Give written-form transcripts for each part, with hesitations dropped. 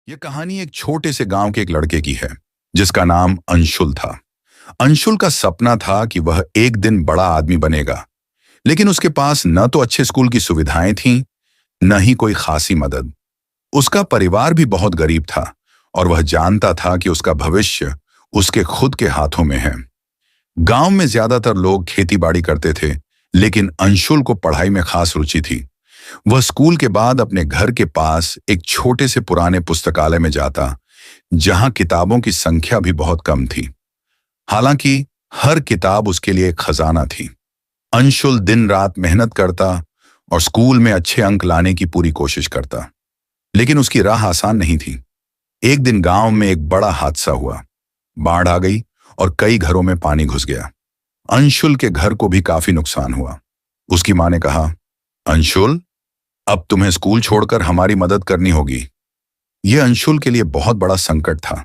यह कहानी एक छोटे से गांव के एक लड़के की है जिसका नाम अंशुल था। अंशुल का सपना था कि वह एक दिन बड़ा आदमी बनेगा, लेकिन उसके पास न तो अच्छे स्कूल की सुविधाएं थीं, न ही कोई खासी मदद। उसका परिवार भी बहुत गरीब था और वह जानता था कि उसका भविष्य उसके खुद के हाथों में है। गांव में ज्यादातर लोग खेतीबाड़ी करते थे, लेकिन अंशुल को पढ़ाई में खास रुचि थी। वह स्कूल के बाद अपने घर के पास एक छोटे से पुराने पुस्तकालय में जाता, जहां किताबों की संख्या भी बहुत कम थी। हालांकि हर किताब उसके लिए एक खजाना थी। अंशुल दिन रात मेहनत करता और स्कूल में अच्छे अंक लाने की पूरी कोशिश करता, लेकिन उसकी राह आसान नहीं थी। एक दिन गांव में एक बड़ा हादसा हुआ। बाढ़ आ गई और कई घरों में पानी घुस गया। अंशुल के घर को भी काफी नुकसान हुआ। उसकी मां ने कहा, अंशुल, अब तुम्हें स्कूल छोड़कर हमारी मदद करनी होगी। यह अंशुल के लिए बहुत बड़ा संकट था।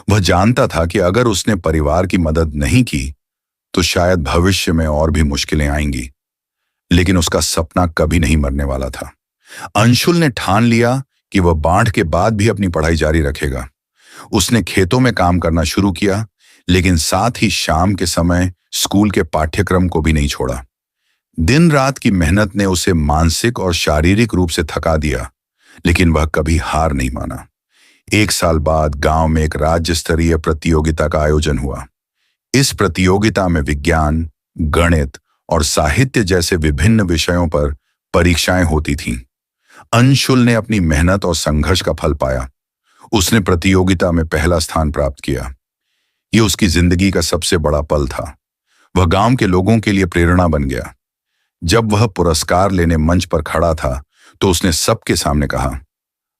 वह जानता था कि अगर उसने परिवार की मदद नहीं की तो शायद भविष्य में और भी मुश्किलें आएंगी, लेकिन उसका सपना कभी नहीं मरने वाला था। अंशुल ने ठान लिया कि वह बाढ़ के बाद भी अपनी पढ़ाई जारी रखेगा। उसने खेतों में काम करना शुरू किया, लेकिन साथ ही शाम के समय स्कूल के पाठ्यक्रम को भी नहीं छोड़ा। दिन रात की मेहनत ने उसे मानसिक और शारीरिक रूप से थका दिया, लेकिन वह कभी हार नहीं माना। एक साल बाद गांव में एक राज्य स्तरीय प्रतियोगिता का आयोजन हुआ। इस प्रतियोगिता में विज्ञान, गणित और साहित्य जैसे विभिन्न विषयों पर परीक्षाएं होती थीं। अंशुल ने अपनी मेहनत और संघर्ष का फल पाया। उसने प्रतियोगिता में पहला स्थान प्राप्त किया। यह उसकी जिंदगी का सबसे बड़ा पल था। वह गांव के लोगों के लिए प्रेरणा बन गया। जब वह पुरस्कार लेने मंच पर खड़ा था तो उसने सबके सामने कहा,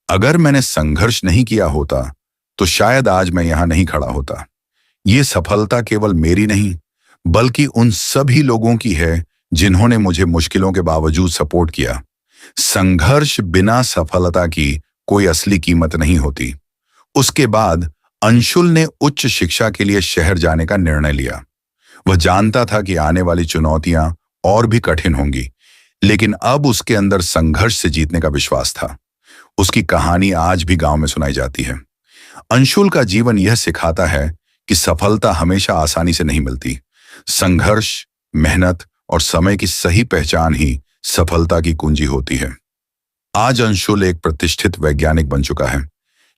अगर मैंने संघर्ष नहीं किया होता तो शायद आज मैं यहां नहीं खड़ा होता। ये सफलता केवल मेरी नहीं, बल्कि उन सभी लोगों की है जिन्होंने मुझे मुश्किलों के बावजूद सपोर्ट किया। संघर्ष बिना सफलता की कोई असली कीमत नहीं होती। उसके बाद अंशुल ने उच्च शिक्षा के लिए शहर जाने का निर्णय लिया। वह जानता था कि आने वाली चुनौतियां और भी कठिन होंगी, लेकिन अब उसके अंदर संघर्ष से जीतने का विश्वास था। उसकी कहानी आज भी गांव में सुनाई जाती है। अंशुल का जीवन यह सिखाता है कि सफलता हमेशा आसानी से नहीं मिलती। संघर्ष, मेहनत और समय की सही पहचान ही सफलता की कुंजी होती है। आज अंशुल एक प्रतिष्ठित वैज्ञानिक बन चुका है,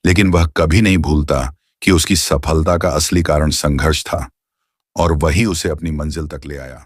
लेकिन वह कभी नहीं भूलता कि उसकी सफलता का असली कारण संघर्ष था और वही उसे अपनी मंजिल तक ले आया।